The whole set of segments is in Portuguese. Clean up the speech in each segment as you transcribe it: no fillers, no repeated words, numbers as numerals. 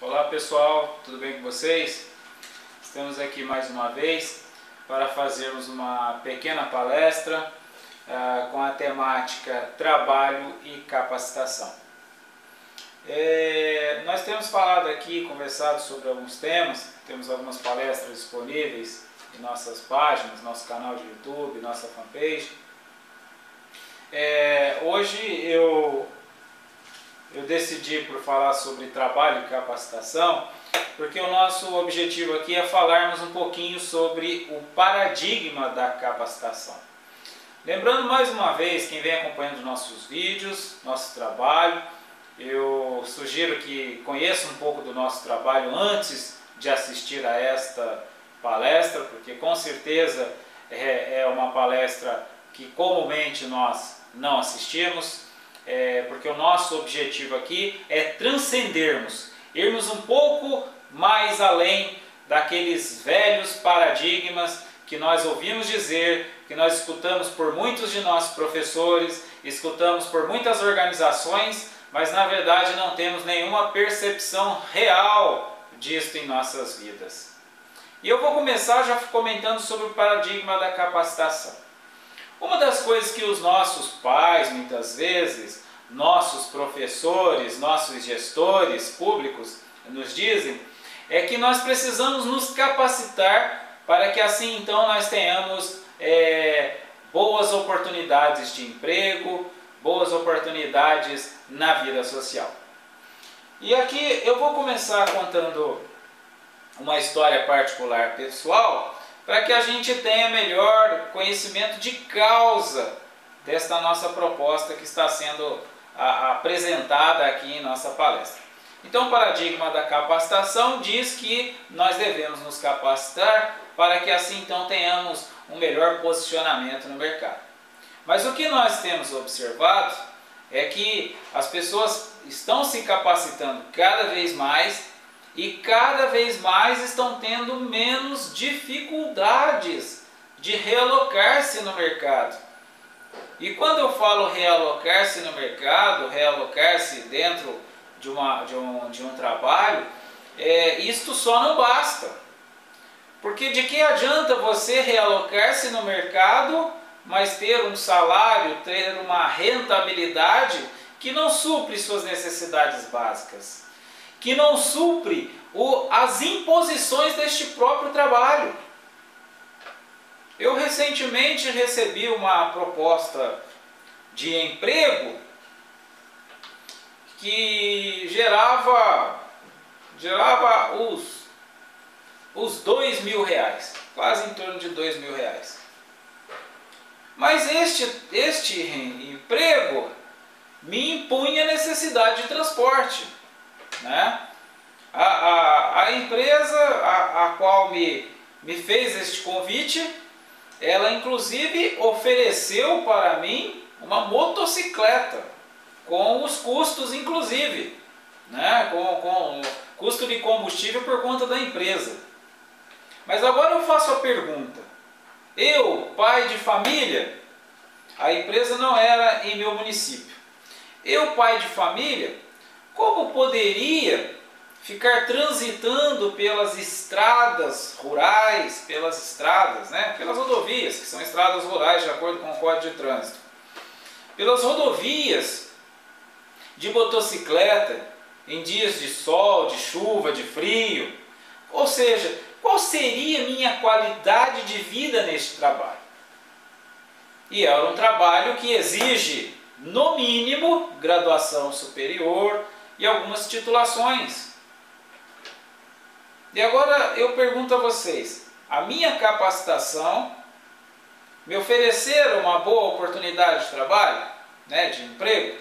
Olá pessoal, tudo bem com vocês? Estamos aqui mais uma vez para fazermos uma pequena palestra com a temática Trabalho e Capacitação. Nós temos falado aqui, conversado sobre alguns temas, temos algumas palestras disponíveis em nossas páginas, nosso canal de YouTube, nossa fanpage. Hoje eu decidi por falar sobre trabalho e capacitação, porque o nosso objetivo aqui é falarmos um pouquinho sobre o paradigma da capacitação. Lembrando mais uma vez, quem vem acompanhando nossos vídeos, nosso trabalho, eu sugiro que conheça um pouco do nosso trabalho antes de assistir a esta palestra, porque com certeza é uma palestra que comumente nós não assistimos. Porque o nosso objetivo aqui é transcendermos, irmos um pouco mais além daqueles velhos paradigmas que nós ouvimos dizer, que nós escutamos por muitos de nossos professores, escutamos por muitas organizações, mas na verdade não temos nenhuma percepção real disto em nossas vidas. E eu vou começar já comentando sobre o paradigma da capacitação. Uma das coisas que os nossos pais, muitas vezes, nossos professores, nossos gestores públicos nos dizem, é que nós precisamos nos capacitar para que assim então nós tenhamos boas oportunidades de emprego, boas oportunidades na vida social. E aqui eu vou começar contando uma história particular pessoal, para que a gente tenha melhor conhecimento de causa desta nossa proposta que está sendo apresentada aqui em nossa palestra. Então, o paradigma da capacitação diz que nós devemos nos capacitar para que assim então tenhamos um melhor posicionamento no mercado. Mas o que nós temos observado é que as pessoas estão se capacitando cada vez mais e cada vez mais estão tendo menos dificuldades de realocar-se no mercado. E quando eu falo realocar-se no mercado, realocar-se dentro de um trabalho, isto só não basta. Porque de que adianta você realocar-se no mercado, mas ter um salário, ter uma rentabilidade que não supre suas necessidades básicas, que não supre as imposições deste próprio trabalho. Eu recentemente recebi uma proposta de emprego que gerava os R$2.000, quase em torno de R$2.000. Mas este emprego me impunha a necessidade de transporte, né? A empresa a qual me fez este convite, ela inclusive ofereceu para mim uma motocicleta, com os custos inclusive, né? com custo de combustível por conta da empresa. Mas agora eu faço a pergunta, eu, pai de família, a empresa não era em meu município, eu, pai de família, como poderia ficar transitando pelas estradas rurais, pelas rodovias, que são estradas rurais de acordo com o Código de Trânsito, pelas rodovias de motocicleta em dias de sol, de chuva, de frio? Ou seja, qual seria a minha qualidade de vida neste trabalho? E era um trabalho que exige, no mínimo, graduação superior e algumas titulações. E agora eu pergunto a vocês, a minha capacitação me ofereceram uma boa oportunidade de trabalho, né, de emprego?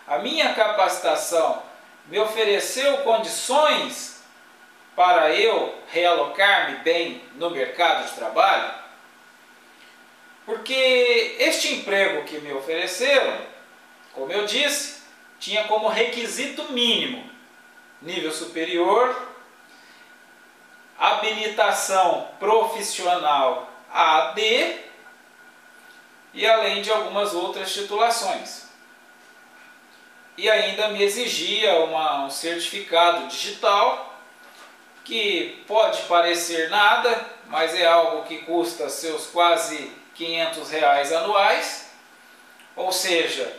A minha capacitação me ofereceu condições para eu realocar-me bem no mercado de trabalho? Porque este emprego que me ofereceram, como eu disse, tinha como requisito mínimo nível superior, habilitação profissional AD e além de algumas outras titulações. e ainda me exigia um certificado digital, que pode parecer nada, mas é algo que custa seus quase R$ 500 anuais. Ou seja,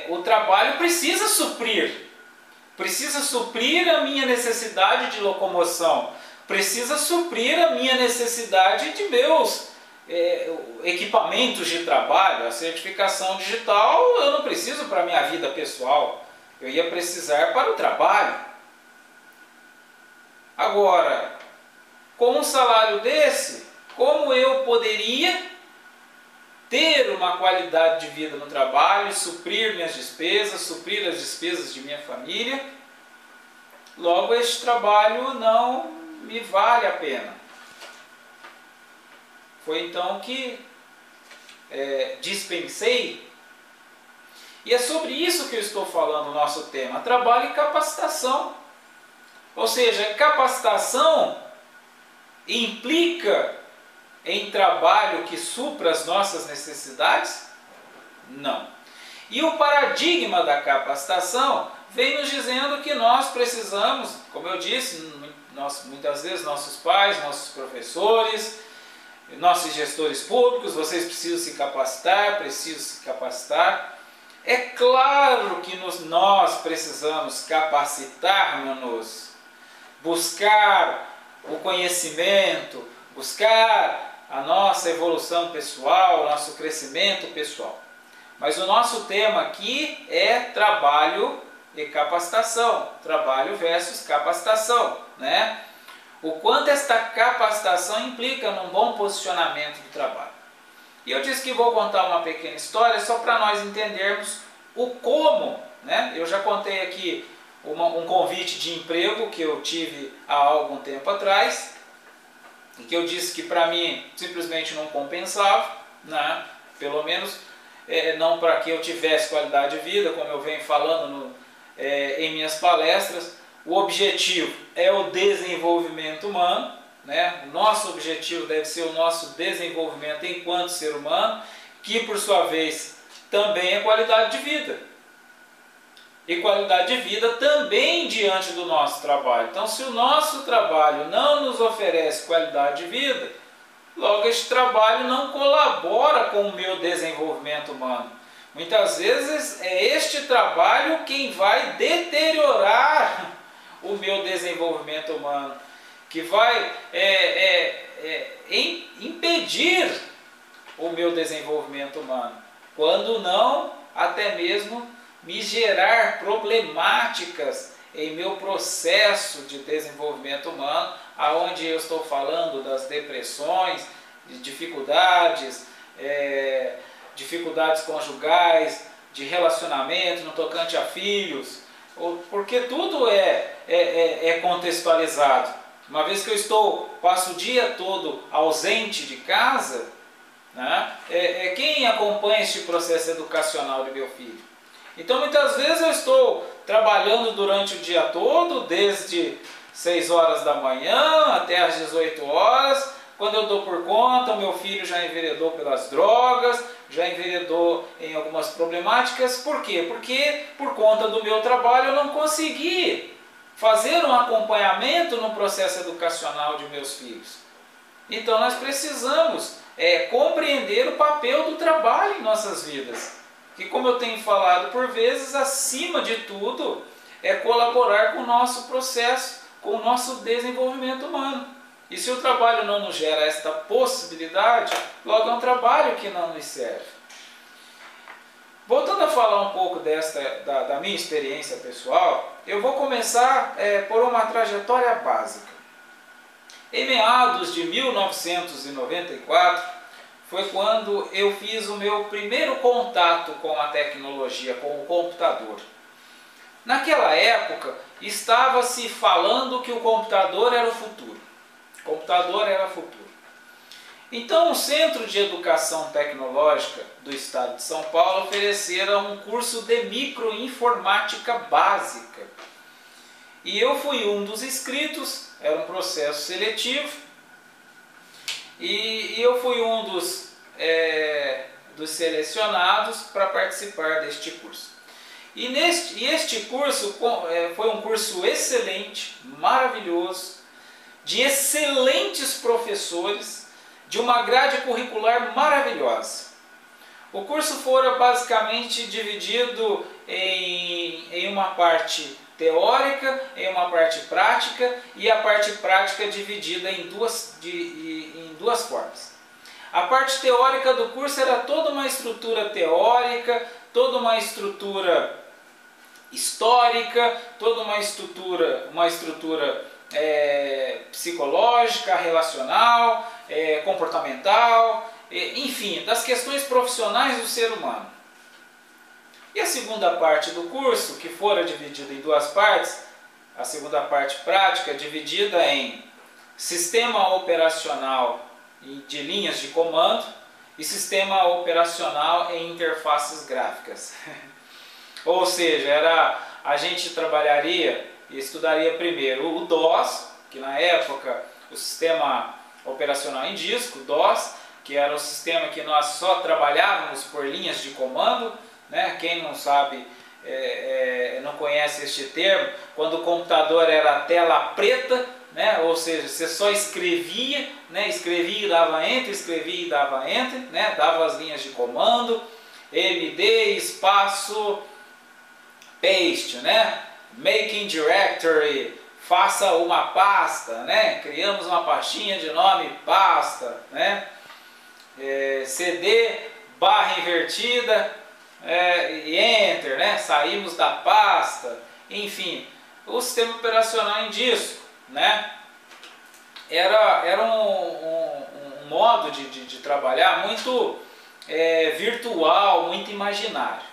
o trabalho precisa suprir a minha necessidade de locomoção, precisa suprir a minha necessidade de meus equipamentos de trabalho. A certificação digital eu não preciso para a minha vida pessoal, eu ia precisar para o trabalho. Agora, com um salário desse, como eu poderia ter uma qualidade de vida no trabalho, suprir minhas despesas, suprir as despesas de minha família? Logo, este trabalho não me vale a pena. Foi então que dispensei. E é sobre isso que eu estou falando, o nosso tema: trabalho e capacitação. Ou seja, capacitação implica em trabalho que supra as nossas necessidades? Não. E o paradigma da capacitação vem nos dizendo que nós precisamos, como eu disse, muitas vezes nossos pais, nossos professores, nossos gestores públicos, vocês precisam se capacitar, É claro que nós precisamos capacitar-nos, buscar o conhecimento, buscar a nossa evolução pessoal, o nosso crescimento pessoal. Mas o nosso tema aqui é trabalho e capacitação, trabalho versus capacitação, né? O quanto esta capacitação implica num bom posicionamento do trabalho. E eu disse que vou contar uma pequena história só para nós entendermos o como, né? Eu já contei aqui um convite de emprego que eu tive há algum tempo atrás, e que eu disse que para mim simplesmente não compensava, né? Pelo menos não para que eu tivesse qualidade de vida, como eu venho falando em minhas palestras. O objetivo é o desenvolvimento humano, né? O nosso objetivo deve ser o nosso desenvolvimento enquanto ser humano, que por sua vez também é qualidade de vida. E qualidade de vida também diante do nosso trabalho. Então, se o nosso trabalho não nos oferece qualidade de vida, logo este trabalho não colabora com o meu desenvolvimento humano. Muitas vezes é este trabalho quem vai deteriorar o meu desenvolvimento humano, que vai impedir o meu desenvolvimento humano, quando não até mesmo me gerar problemáticas em meu processo de desenvolvimento humano, aonde eu estou falando das depressões, de dificuldades conjugais, de relacionamento no tocante a filhos, porque tudo é contextualizado. Uma vez que eu passo o dia todo ausente de casa, né, quem acompanha este processo educacional do meu filho? Então, muitas vezes eu estou trabalhando durante o dia todo, desde 6 horas da manhã até as 18 horas. Quando eu dou por conta, o meu filho já enveredou pelas drogas, já enveredou em algumas problemáticas. Por quê? Porque por conta do meu trabalho eu não consegui fazer um acompanhamento no processo educacional de meus filhos. Então, nós precisamos compreender o papel do trabalho em nossas vidas. Que, como eu tenho falado por vezes, acima de tudo, é colaborar com o nosso processo, com o nosso desenvolvimento humano. E se o trabalho não nos gera esta possibilidade, logo é um trabalho que não nos serve. Voltando a falar um pouco da minha experiência pessoal, eu vou começar por uma trajetória básica. Em meados de 1994, foi quando eu fiz o meu primeiro contato com a tecnologia, com o computador. Naquela época, estava-se falando que o computador era o futuro. O computador era o futuro. Então, o Centro de Educação Tecnológica do Estado de São Paulo oferecera um curso de microinformática básica. E eu fui um dos inscritos, era um processo seletivo. E eu fui um dos selecionados para participar deste curso. E este curso foi um curso excelente, maravilhoso, de excelentes professores, de uma grade curricular maravilhosa. O curso fora basicamente dividido em uma parte teórica, em uma parte prática, e a parte prática dividida em duas formas. A parte teórica do curso era toda uma estrutura teórica, toda uma estrutura histórica, toda uma estrutura psicológica, relacional, comportamental, enfim, das questões profissionais do ser humano. E a segunda parte do curso, que fora dividida em duas partes, a segunda parte prática, dividida em sistema operacional de linhas de comando e sistema operacional em interfaces gráficas. Ou seja, a gente trabalharia e estudaria primeiro o DOS, que na época o sistema operacional em disco, DOS, que era o sistema que nós só trabalhávamos por linhas de comando, né? Quem não sabe, não conhece este termo, quando o computador era a tela preta, né? Ou seja, você só escrevia, né? Escrevia e dava enter, escrevia e dava enter, né? Dava as linhas de comando, MD, espaço, paste, né? Making directory, faça uma pasta, né? Criamos uma pastinha de nome pasta, né? CD, barra invertida, e enter, né? Saímos da pasta, enfim, o sistema operacional em disco, né? Era um modo de trabalhar muito virtual, muito imaginário.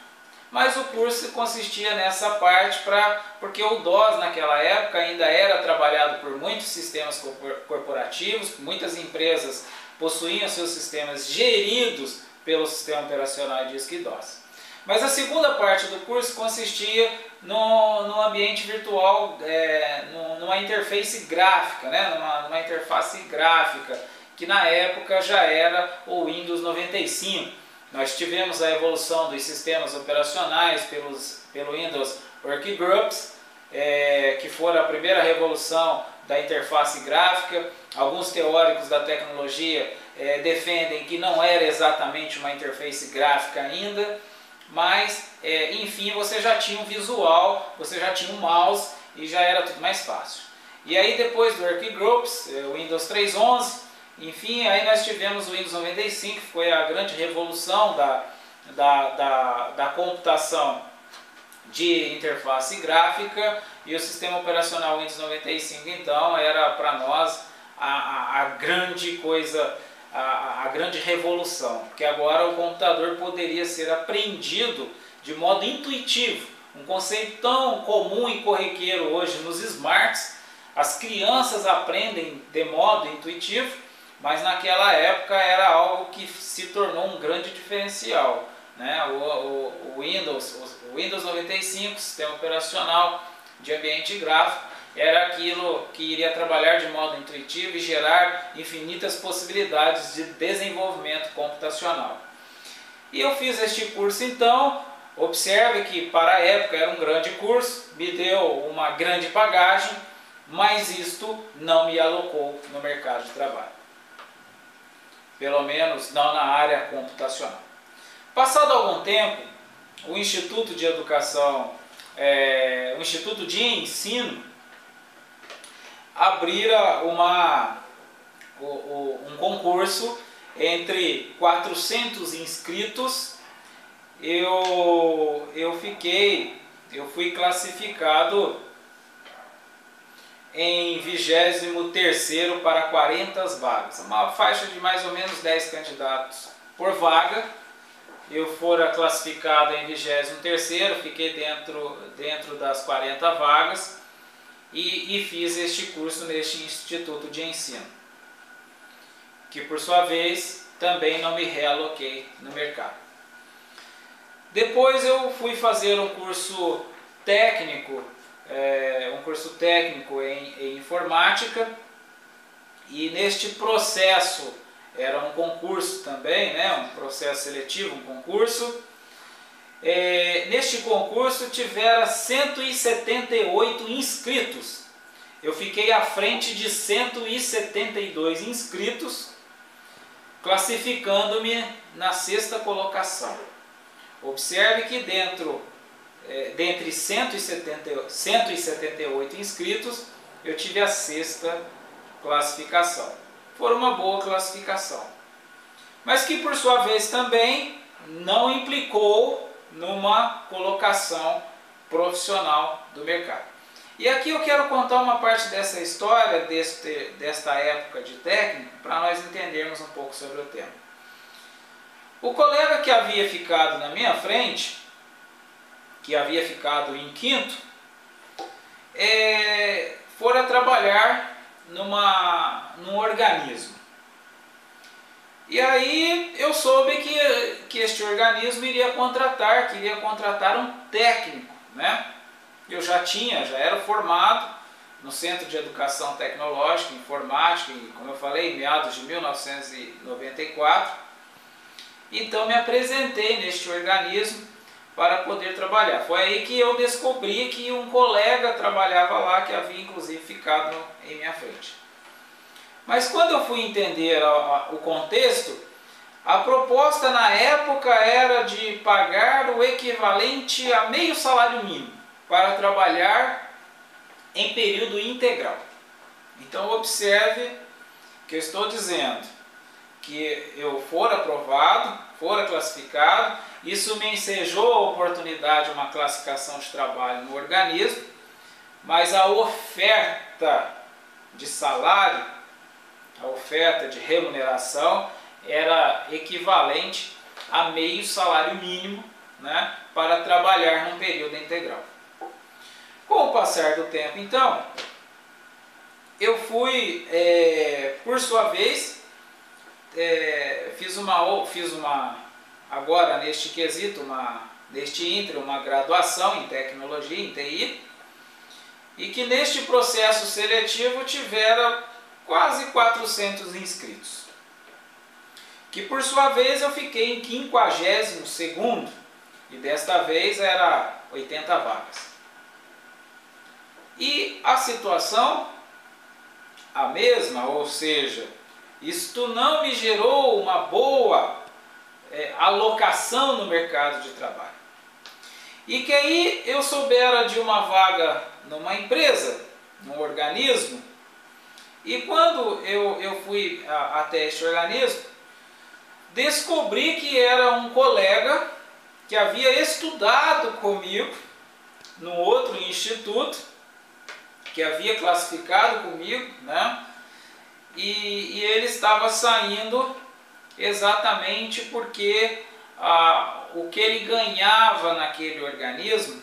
Mas o curso consistia nessa parte, porque o DOS naquela época ainda era trabalhado por muitos sistemas corporativos, muitas empresas possuíam seus sistemas geridos pelo sistema operacional disco e DOS. Mas a segunda parte do curso consistia no ambiente virtual, numa interface gráfica, né? numa interface gráfica, que na época já era o Windows 95. Nós tivemos a evolução dos sistemas operacionais pelo Windows Workgroups, que foi a primeira revolução da interface gráfica. Alguns teóricos da tecnologia defendem que não era exatamente uma interface gráfica ainda, mas enfim, você já tinha um visual, você já tinha um mouse e já era tudo mais fácil. E aí depois do Workgroups, o Windows 3.11, enfim, aí nós tivemos o Windows 95, que foi a grande revolução da computação de interface gráfica, e o sistema operacional Windows 95 então era para nós a grande coisa, a grande revolução, porque agora o computador poderia ser aprendido de modo intuitivo, um conceito tão comum e corriqueiro hoje nos smarts. As crianças aprendem de modo intuitivo, mas naquela época era algo que se tornou um grande diferencial, né? O Windows 95, sistema operacional de ambiente gráfico, era aquilo que iria trabalhar de modo intuitivo e gerar infinitas possibilidades de desenvolvimento computacional. E eu fiz este curso então. Observe que para a época era um grande curso, me deu uma grande bagagem, mas isto não me alocou no mercado de trabalho. Pelo menos não na área computacional. Passado algum tempo, o Instituto de Educação, o Instituto de Ensino, abrira um concurso entre 400 inscritos. Eu fui classificado em 23º para 40 vagas, uma faixa de mais ou menos 10 candidatos por vaga. Eu fora classificado em 23º, fiquei dentro das 40 vagas e fiz este curso neste Instituto de Ensino, que por sua vez também não me realoquei no mercado. Depois eu fui fazer um curso técnico, em informática, e neste processo, era um concurso também, né, um processo seletivo, um concurso, neste concurso tivera 178 inscritos. Eu fiquei à frente de 172 inscritos, classificando-me na 6ª colocação. Observe que dentre 178 inscritos, eu tive a 6ª classificação. Foi uma boa classificação, mas que por sua vez também não implicou numa colocação profissional do mercado. E aqui eu quero contar uma parte dessa história, desta época de técnico, para nós entendermos um pouco sobre o tema. O colega que havia ficado na minha frente, que havia ficado em 5º, fora trabalhar num organismo. E aí eu soube que este organismo queria contratar um técnico, né? Eu já era formado no Centro de Educação Tecnológica, Informática, e, como eu falei, em meados de 1994. Então me apresentei neste organismo para poder trabalhar. Foi aí que eu descobri que um colega trabalhava lá, que havia inclusive ficado em minha frente. Mas quando eu fui entender o contexto, a proposta na época era de pagar o equivalente a meio salário mínimo para trabalhar em período integral. Então observe que eu estou dizendo que eu fora aprovado, fora classificado, isso me ensejou a oportunidade de uma classificação de trabalho no organismo, mas a oferta de salário, a oferta de remuneração era equivalente a meio salário mínimo, né, para trabalhar num período integral. Com o passar do tempo, então, eu fui, por sua vez, fiz agora neste quesito, uma graduação em tecnologia, em TI, e que neste processo seletivo tivera quase 400 inscritos. Que por sua vez eu fiquei em 52º, e desta vez era 80 vagas. E a situação, a mesma, ou seja, isto não me gerou uma boa alocação no mercado de trabalho. E que aí eu soubera de uma vaga numa empresa, num organismo, e quando eu fui até este organismo, descobri que era um colega que havia estudado comigo num outro instituto, que havia classificado comigo, né? E ele estava saindo exatamente porque o que ele ganhava naquele organismo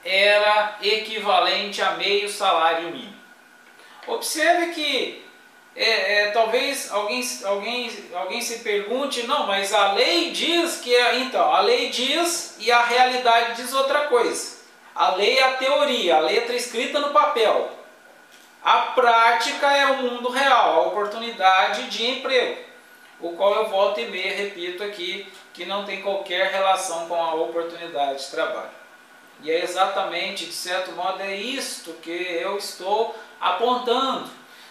era equivalente a meio salário mínimo. Observe que talvez alguém se pergunte, não, mas a lei diz que então, a lei diz e a realidade diz outra coisa. A lei é a teoria, a letra escrita no papel. A prática é o mundo real, a oportunidade de emprego, o qual eu volto e meia repito aqui, que não tem qualquer relação com a oportunidade de trabalho. E é exatamente, de certo modo, é isto que eu estou apontando.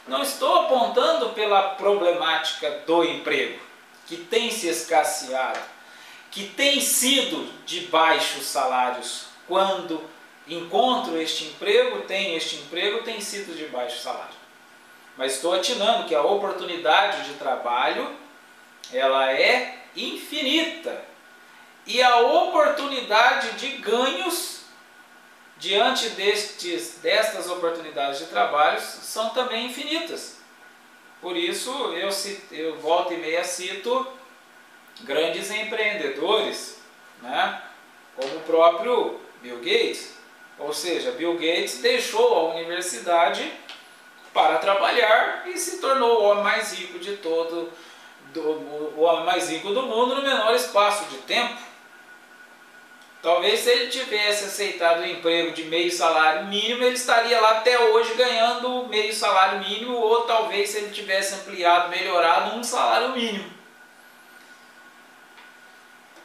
Não estou apontando pela problemática do emprego, que tem se escasseado, que tem sido de baixos salários. Quando encontro este emprego, tem sido de baixo salário. Mas estou atinando que a oportunidade de trabalho, ela é infinita. E a oportunidade de ganhos diante destas oportunidades de trabalho são também infinitas. Por isso eu volto e meia cito grandes empreendedores, né? Como o próprio Bill Gates. Ou seja, Bill Gates deixou a universidade para trabalhar e se tornou o homem mais rico o homem mais rico do mundo no menor espaço de tempo. Talvez se ele tivesse aceitado o emprego de meio salário mínimo, ele estaria lá até hoje ganhando meio salário mínimo, ou talvez se ele tivesse ampliado, melhorado, um salário mínimo.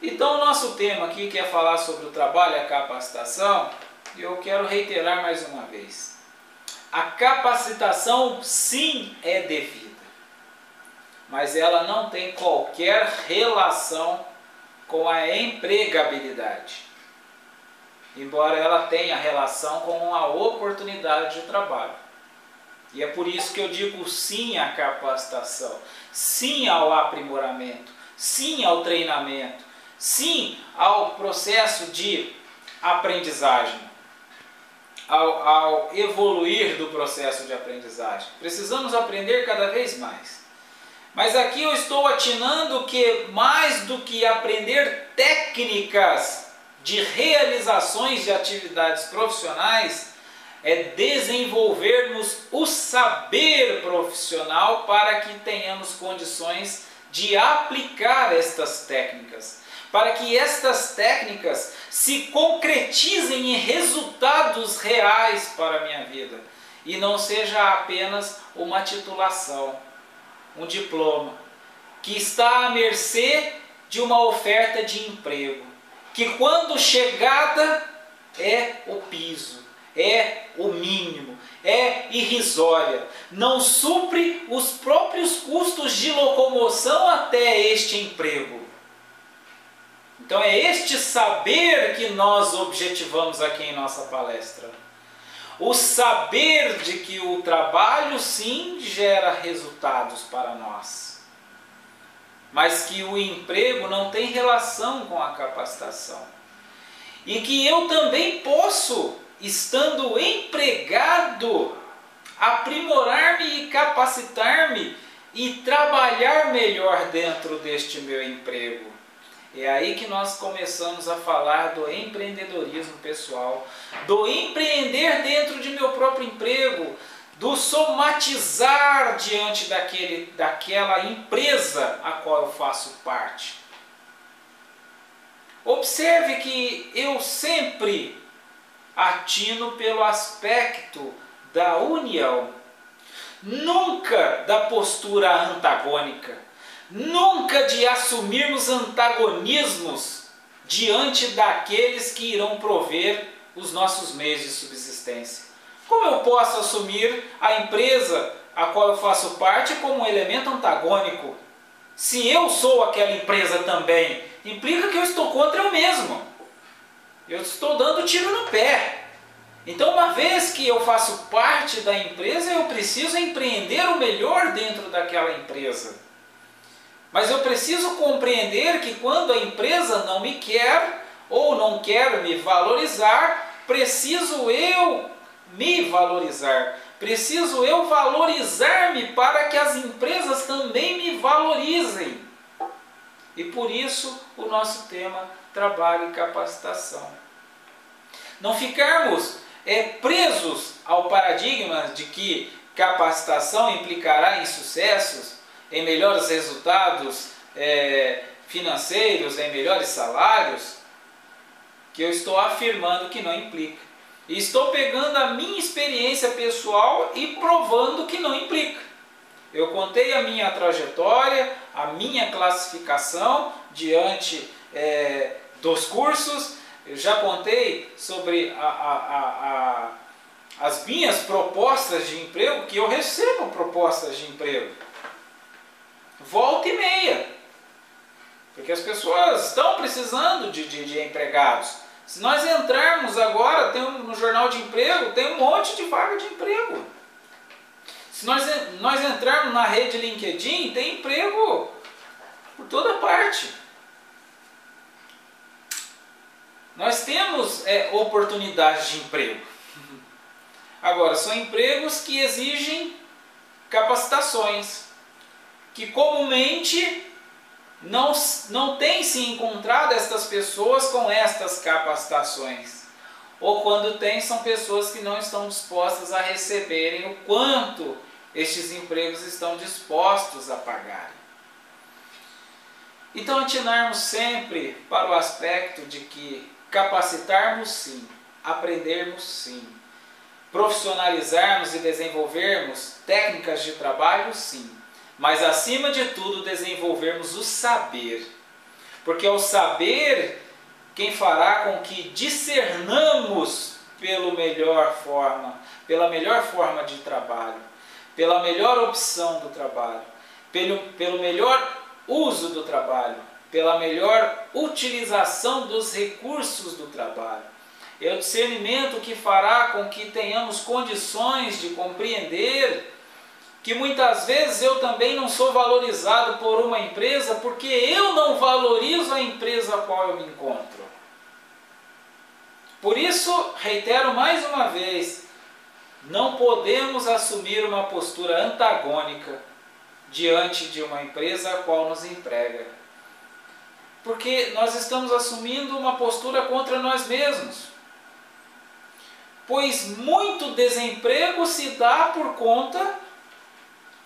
Então, o nosso tema aqui, que é falar sobre o trabalho e a capacitação, eu quero reiterar mais uma vez. A capacitação, sim, é devida, mas ela não tem qualquer relação com a empregabilidade, embora ela tenha relação com a oportunidade de trabalho. E é por isso que eu digo sim à capacitação, sim ao aprimoramento, sim ao treinamento, sim ao processo de aprendizagem, ao evoluir do processo de aprendizagem. Precisamos aprender cada vez mais. Mas aqui eu estou atinando que mais do que aprender técnicas de realizações de atividades profissionais, é desenvolvermos o saber profissional para que tenhamos condições de aplicar estas técnicas, para que estas técnicas se concretizem em resultados reais para a minha vida e não seja apenas uma titulação, um diploma, que está à mercê de uma oferta de emprego, que quando chegada é o piso, é o mínimo, é irrisória, não supre os próprios custos de locomoção até este emprego. Então é este saber que nós objetivamos aqui em nossa palestra. O saber de que o trabalho sim gera resultados para nós, mas que o emprego não tem relação com a capacitação. E que eu também posso, estando empregado, aprimorar-me e capacitar-me e trabalhar melhor dentro deste meu emprego. É aí que nós começamos a falar do empreendedorismo pessoal, do empreender dentro de meu próprio emprego, do somatizar diante daquela empresa a qual eu faço parte. Observe que eu sempre atino pelo aspecto da união, nunca da postura antagônica, nunca de assumirmos antagonismos diante daqueles que irão prover os nossos meios de subsistência. Como eu posso assumir a empresa a qual eu faço parte como um elemento antagônico? Se eu sou aquela empresa também, implica que eu estou contra eu mesmo. Eu estou dando tiro no pé. Então, uma vez que eu faço parte da empresa, eu preciso empreender o melhor dentro daquela empresa. Mas eu preciso compreender que quando a empresa não me quer ou não quer me valorizar, preciso eu me valorizar. Preciso eu valorizar-me para que as empresas também me valorizem. E por isso o nosso tema, trabalho e capacitação. Não ficarmos presos ao paradigma de que capacitação implicará em sucessos, em melhores resultados financeiros, em melhores salários, que eu estou afirmando que não implica. E estou pegando a minha experiência pessoal e provando que não implica. Eu contei a minha trajetória, a minha classificação diante dos cursos. Eu já contei sobre as minhas propostas de emprego, que eu recebo propostas de emprego. Volta e meia. Porque as pessoas estão precisando de empregados. Se nós entrarmos agora no jornal de emprego, tem um monte de vaga de emprego. Se nós entrarmos na rede LinkedIn, tem emprego por toda parte. Nós temos oportunidades de emprego. Agora, são empregos que exigem capacitações, que comumente não tem se encontrado estas pessoas com estas capacitações. Ou quando tem, são pessoas que não estão dispostas a receberem o quanto estes empregos estão dispostos a pagarem. Então, atinarmos sempre para o aspecto de que capacitarmos sim, aprendermos sim, profissionalizarmos e desenvolvermos técnicas de trabalho sim, mas acima de tudo desenvolvermos o saber. Porque ao saber, quem fará com que discernamos pela melhor forma de trabalho, pela melhor opção do trabalho, pelo melhor uso do trabalho, pela melhor utilização dos recursos do trabalho. É o discernimento que fará com que tenhamos condições de compreender que muitas vezes eu também não sou valorizado por uma empresa porque eu não valorizo a empresa a qual eu me encontro. Por isso, reitero mais uma vez, não podemos assumir uma postura antagônica diante de uma empresa a qual nos emprega. Porque nós estamos assumindo uma postura contra nós mesmos. Pois muito desemprego se dá por conta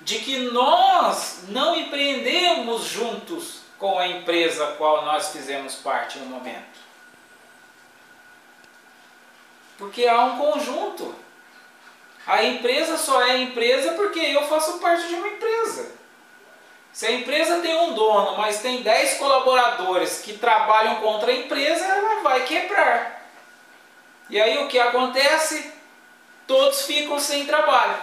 de que nós não empreendemos juntos com a empresa a qual nós fizemos parte no momento. Porque há um conjunto. A empresa só é empresa porque eu faço parte de uma empresa. Se a empresa tem um dono, mas tem 10 colaboradores que trabalham contra a empresa, ela vai quebrar. E aí o que acontece? Todos ficam sem trabalho.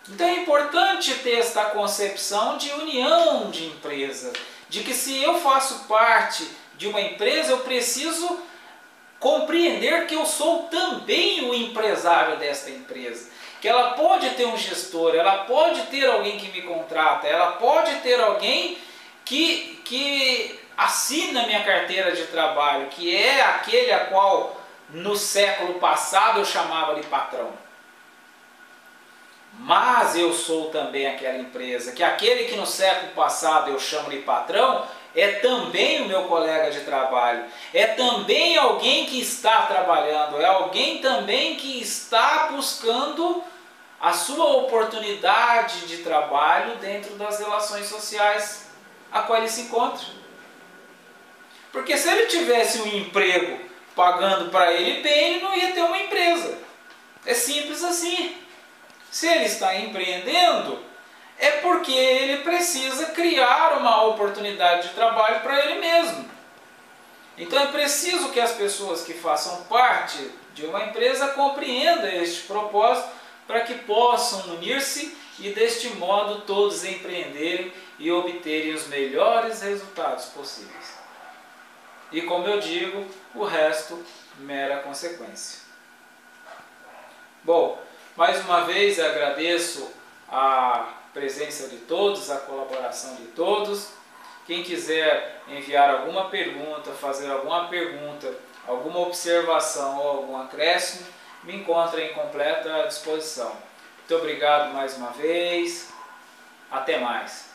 Então é importante ter esta concepção de união de empresa, de que se eu faço parte de uma empresa, eu preciso compreender que eu sou também o empresário desta empresa. Que ela pode ter um gestor, ela pode ter alguém que me contrata, ela pode ter alguém que assina minha carteira de trabalho, que é aquele a qual no século passado eu chamava de patrão. Mas eu sou também aquela empresa, que aquele que no século passado eu chamo de patrão, é também o meu colega de trabalho, é também alguém que está trabalhando, é alguém também que está buscando a sua oportunidade de trabalho dentro das relações sociais a qual ele se encontra. Porque se ele tivesse um emprego pagando para ele bem, ele não ia ter uma empresa. É simples assim. Se ele está empreendendo, é porque ele precisa criar uma oportunidade de trabalho para ele mesmo. Então é preciso que as pessoas que façam parte de uma empresa compreendam este propósito para que possam unir-se e deste modo todos empreenderem e obterem os melhores resultados possíveis. E como eu digo, o resto mera consequência. Bom, mais uma vez agradeço a presença de todos, a colaboração de todos. Quem quiser enviar alguma pergunta, fazer alguma pergunta, alguma observação ou algum acréscimo, me encontra em completa disposição. Muito obrigado mais uma vez. Até mais.